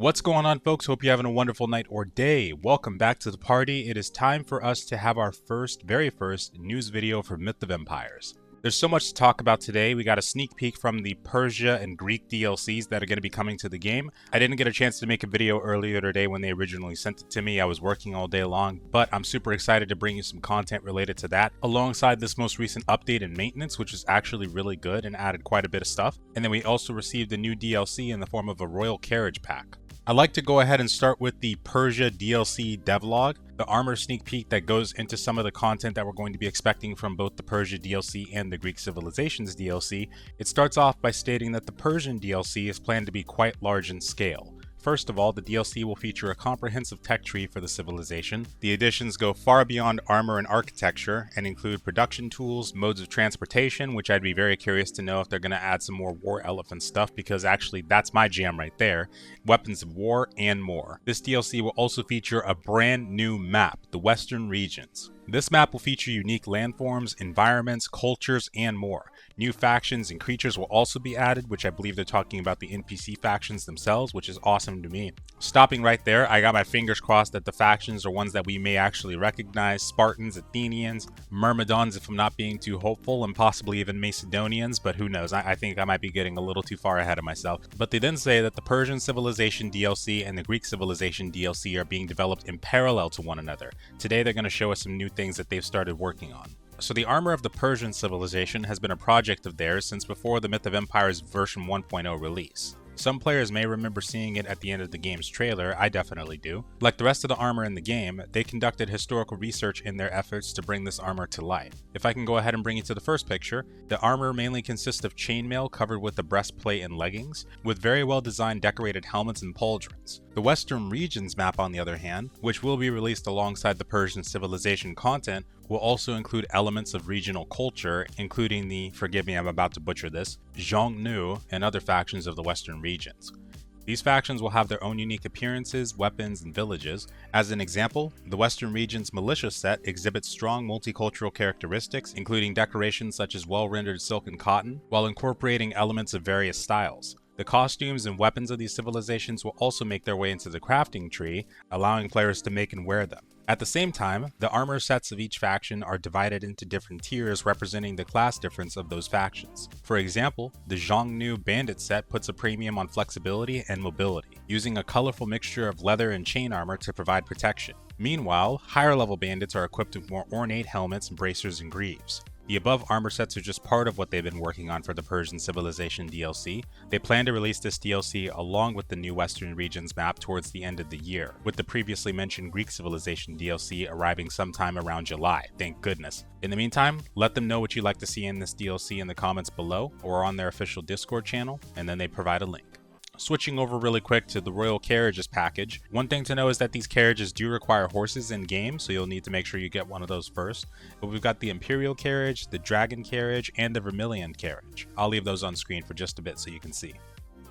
What's going on, folks? Hope you're having a wonderful night or day. Welcome back to the party. It is time for us to have our very first news video for Myth of Empires. There's so much to talk about today. We got a sneak peek from the Persia and Greek DLCs that are going to be coming to the game. I didn't get a chance to make a video earlier today when they originally sent it to me. I was working all day long, but I'm super excited to bring you some content related to that, alongside this most recent update and maintenance, which is actually really good and added quite a bit of stuff. And then we also received a new DLC in the form of a royal carriage pack. I'd like to go ahead and start with the Persia DLC devlog, the armor sneak peek that goes into some of the content that we're going to be expecting from both the Persia DLC and the Greek Civilizations DLC. It starts off by stating that the Persian DLC is planned to be quite large in scale. First of all, the DLC will feature a comprehensive tech tree for the civilization. The additions go far beyond armor and architecture and include production tools, modes of transportation, which I'd be very curious to know if they're going to add some more war elephant stuff, because actually that's my jam right there, weapons of war, and more. This DLC will also feature a brand new map, the Western Regions. This map will feature unique landforms, environments, cultures, and more. New factions and creatures will also be added, which I believe they're talking about the NPC factions themselves, which is awesome to me. Stopping right there, I got my fingers crossed that the factions are ones that we may actually recognize: Spartans, Athenians, Myrmidons if I'm not being too hopeful, and possibly even Macedonians, but who knows, I think I might be getting a little too far ahead of myself. But they then say that the Persian Civilization DLC and the Greek Civilization DLC are being developed in parallel to one another. Today they're going to show us some new things that they've started working on. So the armor of the Persian civilization has been a project of theirs since before the Myth of Empires version 1.0 release. Some players may remember seeing it at the end of the game's trailer. I definitely do. Like the rest of the armor in the game, they conducted historical research in their efforts to bring this armor to life. If I can go ahead and bring you to the first picture, the armor mainly consists of chainmail covered with the breastplate and leggings, with very well designed decorated helmets and pauldrons. The Western Regions map, on the other hand, which will be released alongside the Persian civilization content, will also include elements of regional culture, including the, forgive me, I'm about to butcher this, Xiongnu and other factions of the Western Regions. These factions will have their own unique appearances, weapons, and villages. As an example, the Western Region's militia set exhibits strong multicultural characteristics, including decorations such as well-rendered silk and cotton, while incorporating elements of various styles. The costumes and weapons of these civilizations will also make their way into the crafting tree, allowing players to make and wear them. At the same time, the armor sets of each faction are divided into different tiers representing the class difference of those factions. For example, the Xiongnu bandit set puts a premium on flexibility and mobility, using a colorful mixture of leather and chain armor to provide protection. Meanwhile, higher level bandits are equipped with more ornate helmets, bracers, and greaves. The above armor sets are just part of what they've been working on for the Persian Civilization DLC. They plan to release this DLC along with the new Western Regions map towards the end of the year, with the previously mentioned Greek Civilization DLC arriving sometime around July, thank goodness. In the meantime, let them know what you'd like to see in this DLC in the comments below or on their official Discord channel, and then they provide a link. Switching over really quick to the Royal Carriages package, one thing to know is that these carriages do require horses in game, so you'll need to make sure you get one of those first. But we've got the Imperial Carriage, the Dragon Carriage, and the Vermilion Carriage. I'll leave those on screen for just a bit so you can see.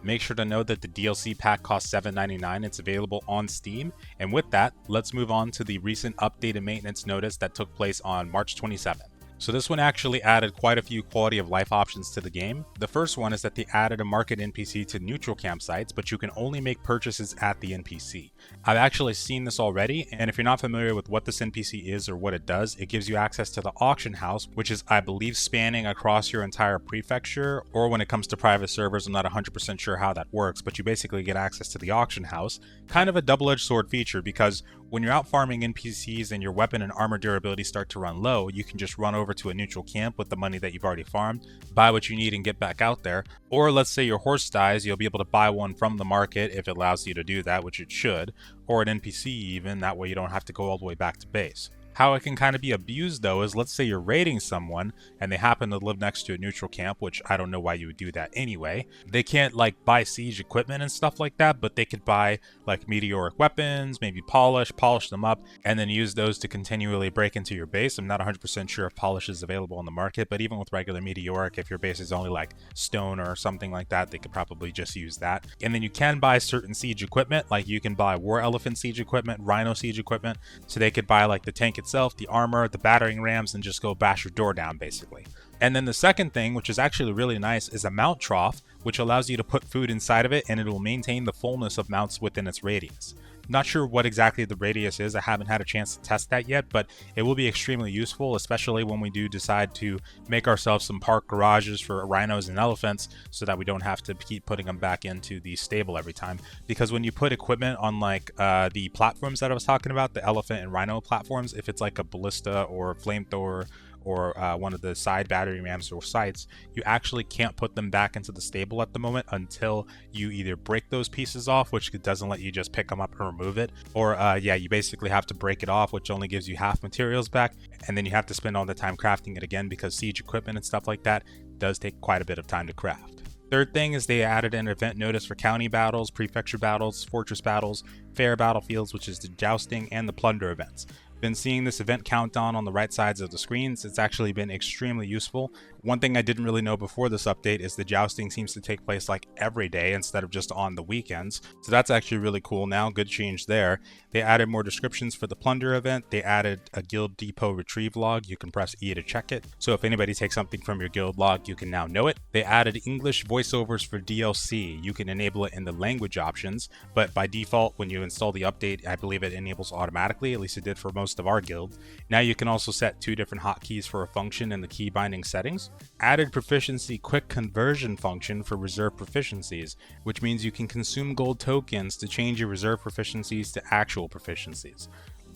Make sure to know that the DLC pack costs $7.99. It's available on Steam. And with that, let's move on to the recent update and maintenance notice that took place on March 27th. So this one actually added quite a few quality of life options to the game. The first one is that they added a market NPC to neutral campsites, but you can only make purchases at the NPC. I've actually seen this already, and if you're not familiar with what this NPC is or what it does, it gives you access to the auction house, which is, I believe, spanning across your entire prefecture, or when it comes to private servers, I'm not 100% sure how that works, but you basically get access to the auction house. Kind of a double-edged sword feature, because when you're out farming NPCs and your weapon and armor durability start to run low, you can just run over to a neutral camp with the money that you've already farmed, buy what you need and get back out there. Or let's say your horse dies, you'll be able to buy one from the market if it allows you to do that, which it should, or an NPC even, that way you don't have to go all the way back to base. How it can kind of be abused though is, let's say you're raiding someone and they happen to live next to a neutral camp, which I don't know why you would do that anyway. They can't like buy siege equipment and stuff like that, but they could buy like meteoric weapons, maybe polish them up, and then use those to continually break into your base. I'm not 100% sure if polish is available on the market, but even with regular meteoric, if your base is only like stone or something like that, they could probably just use that. And then you can buy certain siege equipment, like you can buy war elephant siege equipment, rhino siege equipment, so they could buy like the tank itself, the armor, the battering rams, and just go bash your door down basically. And then the second thing, which is actually really nice, is a mount trough, which allows you to put food inside of it and it will maintain the fullness of mounts within its radius. Not sure what exactly the radius is, I haven't had a chance to test that yet, but it will be extremely useful, especially when we do decide to make ourselves some park garages for rhinos and elephants so that we don't have to keep putting them back into the stable every time. Because when you put equipment on like the platforms that I was talking about, the elephant and rhino platforms, if it's like a ballista or a flamethrower or one of the side battery rams or sights, you actually can't put them back into the stable at the moment until you either break those pieces off, which doesn't let you just pick them up and remove it, or yeah, you basically have to break it off, which only gives you half materials back, and then you have to spend all the time crafting it again because siege equipment and stuff like that does take quite a bit of time to craft. Third thing is they added an event notice for county battles, prefecture battles, fortress battles, fair battlefields, which is the jousting, and the plunder events. Been seeing this event countdown on the right sides of the screens. It's actually been extremely useful. One thing I didn't really know before this update is the jousting seems to take place like every day instead of just on the weekends. So that's actually really cool now, good change there. They added more descriptions for the plunder event. They added a guild depot retrieve log. You can press E to check it. So if anybody takes something from your guild log, you can now know it. They added English voiceovers for DLC. You can enable it in the language options, but by default, when you install the update, I believe it enables automatically, at least it did for most of our guild. Now you can also set 2 different hotkeys for a function in the key binding settings. Added proficiency quick conversion function for reserve proficiencies, which means you can consume gold tokens to change your reserve proficiencies to actual proficiencies.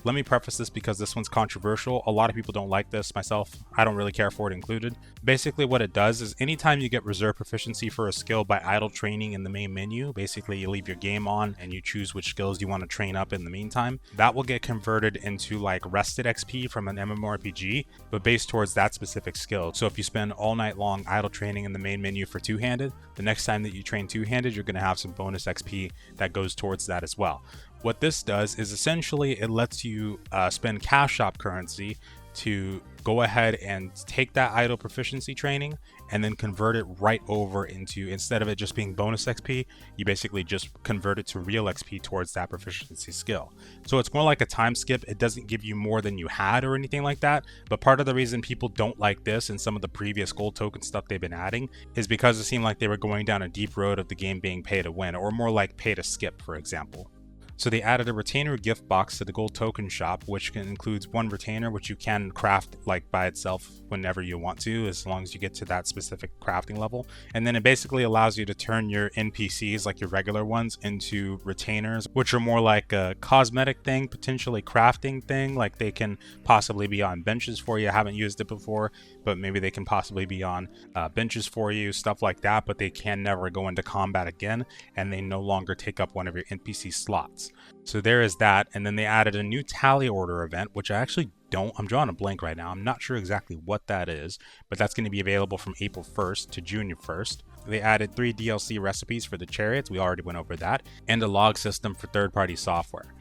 Let me preface this because this one's controversial. A lot of people don't like this, myself. I don't really care for it included. Basically what it does is anytime you get reserve proficiency for a skill by idle training in the main menu, basically you leave your game on and you choose which skills you want to train up in the meantime, that will get converted into like rested XP from an MMORPG, but based towards that specific skill. So if you spend all night long idle training in the main menu for two-handed, the next time that you train two-handed, you're going to have some bonus XP that goes towards that as well. What this does is essentially it lets you spend cash shop currency to go ahead and take that idle proficiency training and then convert it right over into, instead of it just being bonus XP, you basically just convert it to real XP towards that proficiency skill. So it's more like a time skip. It doesn't give you more than you had or anything like that. But part of the reason people don't like this and some of the previous gold token stuff they've been adding is because it seemed like they were going down a deep road of the game being pay to win, or more like pay to skip, for example. So they added a retainer gift box to the gold token shop, which includes 1 retainer, which you can craft like by itself whenever you want to, as long as you get to that specific crafting level. And then it basically allows you to turn your NPCs, like your regular ones, into retainers, which are more like a cosmetic thing, potentially crafting thing. Like they can possibly be on benches for you. I haven't used it before, but maybe they can possibly be on benches for you, stuff like that, but they can never go into combat again, and they no longer take up one of your NPC slots. So there is that, and then they added a new tally order event, which I actually I'm drawing a blank right now. I'm not sure exactly what that is, but that's going to be available from April 1st to June 1st. They added 3 DLC recipes for the chariots, we already went over that, and a log system for third-party software.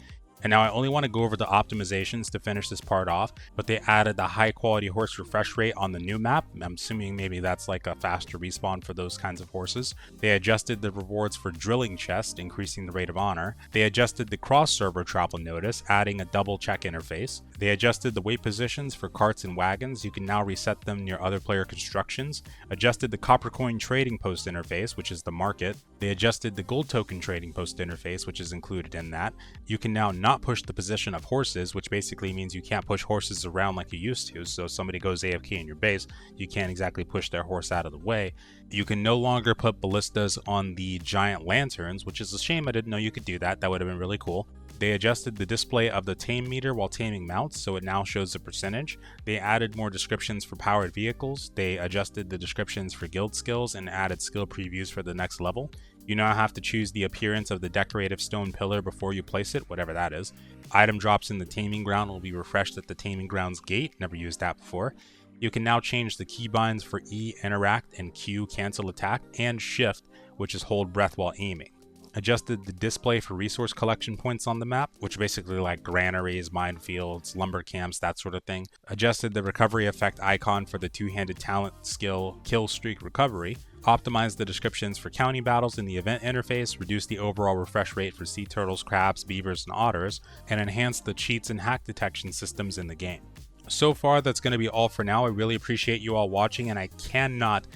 And now I only want to go over the optimizations to finish this part off, but they added the high quality horse refresh rate on the new map. I'm assuming maybe that's like a faster respawn for those kinds of horses. They adjusted the rewards for drilling chest, increasing the rate of honor. They adjusted the cross server travel notice, adding a double check interface. They adjusted the weight positions for carts and wagons. You can now reset them near other player constructions. Adjusted the copper coin trading post interface, which is the market. They adjusted the gold token trading post interface, which is included in that. You can now not push the position of horses, which basically means you can't push horses around like you used to. So if somebody goes AFK in your base, you can't exactly push their horse out of the way. You can no longer put ballistas on the giant lanterns, which is a shame. I didn't know you could do that. That would have been really cool. They adjusted the display of the tame meter while taming mounts, so it now shows the percentage. They added more descriptions for powered vehicles. They adjusted the descriptions for guild skills and added skill previews for the next level. You now have to choose the appearance of the decorative stone pillar before you place it, whatever that is. Item drops in the taming ground will be refreshed at the taming grounds gate. Never used that before. You can now change the keybinds for E, interact, and Q, cancel attack, and shift, which is hold breath while aiming. Adjusted the display for resource collection points on the map, which basically like granaries, minefields, lumber camps, that sort of thing. Adjusted the recovery effect icon for the two-handed talent skill kill streak recovery. optimize the descriptions for county battles in the event interface, reduce the overall refresh rate for sea turtles, crabs, beavers, and otters, and enhance the cheats and hack detection systems in the game. So far, that's going to be all for now. I really appreciate you all watching, and I cannot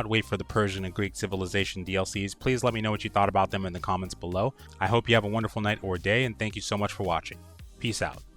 wait for the Persian and Greek civilization DLCs. Please let me know what you thought about them in the comments below. I hope you have a wonderful night or day, and thank you so much for watching. Peace out.